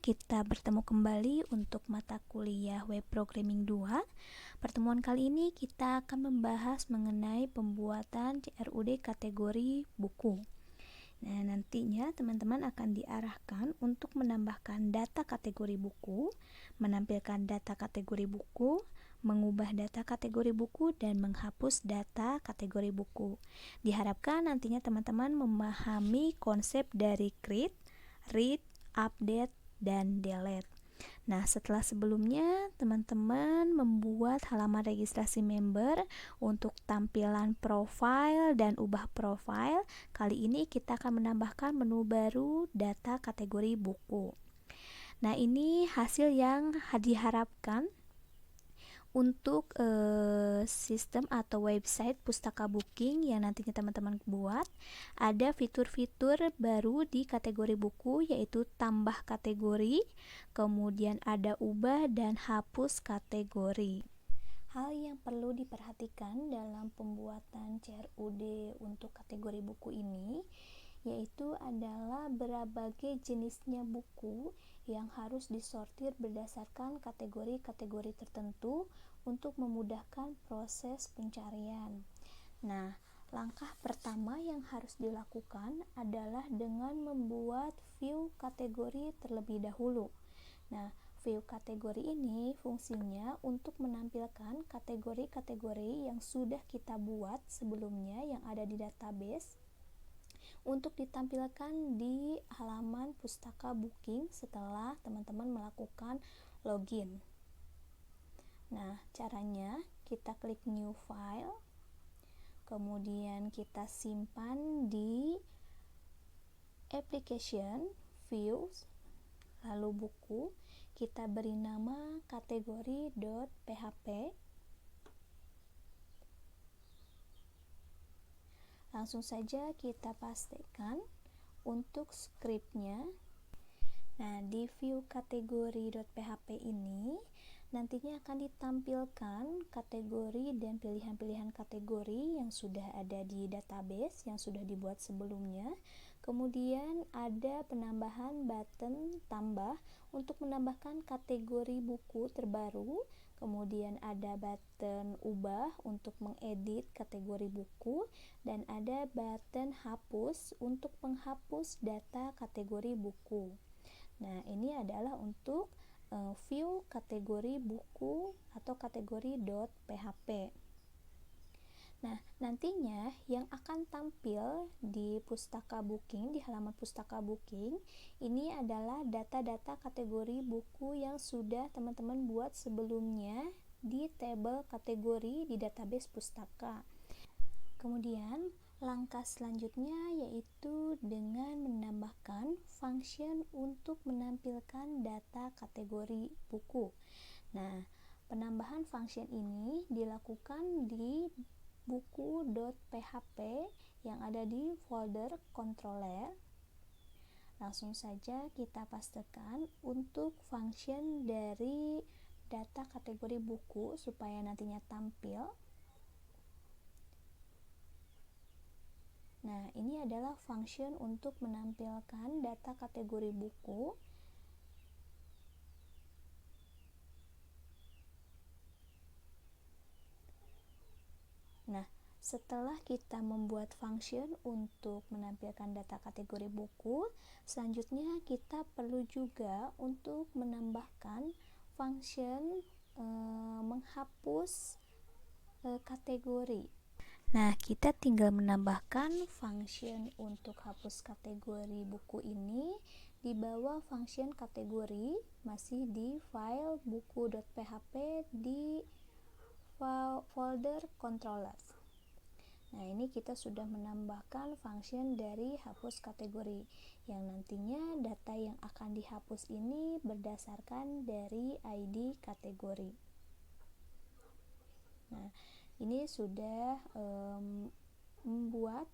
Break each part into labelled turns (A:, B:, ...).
A: kita bertemu kembali untuk mata kuliah Web Programming 2. Pertemuan kali ini kita akan membahas mengenai pembuatan CRUD kategori buku. Nah, nantinya teman-teman akan diarahkan untuk menambahkan data kategori buku, menampilkan data kategori buku, mengubah data kategori buku, dan menghapus data kategori buku. Diharapkan nantinya teman-teman memahami konsep dari create, read, update, dan delete. Nah, setelah sebelumnya teman-teman membuat halaman registrasi member untuk tampilan profile dan ubah profile, kali ini kita akan menambahkan menu baru data kategori buku. Nah, ini hasil yang diharapkan untuk sistem atau website pustaka booking yang nantinya teman-teman buat. Ada fitur-fitur baru di kategori buku, yaitu tambah kategori, kemudian ada ubah dan hapus kategori. Hal yang perlu diperhatikan dalam pembuatan CRUD untuk kategori buku ini yaitu adalah berbagai jenisnya buku yang harus disortir berdasarkan kategori-kategori tertentu untuk memudahkan proses pencarian. Nah, langkah pertama yang harus dilakukan adalah dengan membuat view kategori terlebih dahulu. Nah, view kategori ini fungsinya untuk menampilkan kategori-kategori yang sudah kita buat sebelumnya yang ada di database untuk ditampilkan di halaman pustaka booking setelah teman-teman melakukan login. Nah, caranya kita klik new file, kemudian kita simpan di application, views, lalu buku, kita beri nama kategori.php. Langsung saja kita pastikan untuk scriptnya. Nah, di view kategori.php ini nantinya akan ditampilkan kategori dan pilihan-pilihan kategori yang sudah ada di database yang sudah dibuat sebelumnya. Kemudian ada penambahan button tambah untuk menambahkan kategori buku terbaru. Kemudian ada button ubah untuk mengedit kategori buku, dan ada button hapus untuk menghapus data kategori buku. Nah, ini adalah untuk view kategori buku atau kategori.php. Nah, nantinya yang akan tampil di pustaka booking, di halaman pustaka booking, ini adalah data-data kategori buku yang sudah teman-teman buat sebelumnya di tabel kategori di database pustaka. Kemudian, langkah selanjutnya yaitu dengan menambahkan function untuk menampilkan data kategori buku. Nah, penambahan function ini dilakukan di buku.php yang ada di folder controller. Langsung saja kita pastikan untuk function dari data kategori buku supaya nantinya tampil. Nah, ini adalah function untuk menampilkan data kategori buku. Nah, setelah kita membuat function untuk menampilkan data kategori buku, selanjutnya kita perlu juga untuk menambahkan function menghapus kategori. Nah, kita tinggal menambahkan function untuk hapus kategori buku ini di bawah function kategori, masih di file buku.php di folder controllers. Nah, ini kita sudah menambahkan function dari hapus kategori yang nantinya data yang akan dihapus ini berdasarkan dari ID kategori. Nah, ini sudah membuat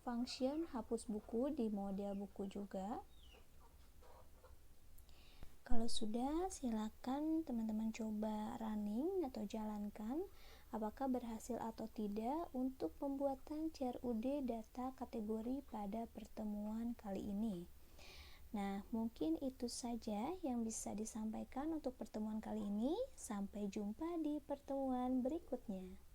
A: function hapus buku di model buku juga. Kalau sudah, silakan teman-teman coba running atau jalankan apakah berhasil atau tidak untuk pembuatan CRUD data kategori pada pertemuan kali ini. Nah, mungkin itu saja yang bisa disampaikan untuk pertemuan kali ini. Sampai jumpa di pertemuan berikutnya.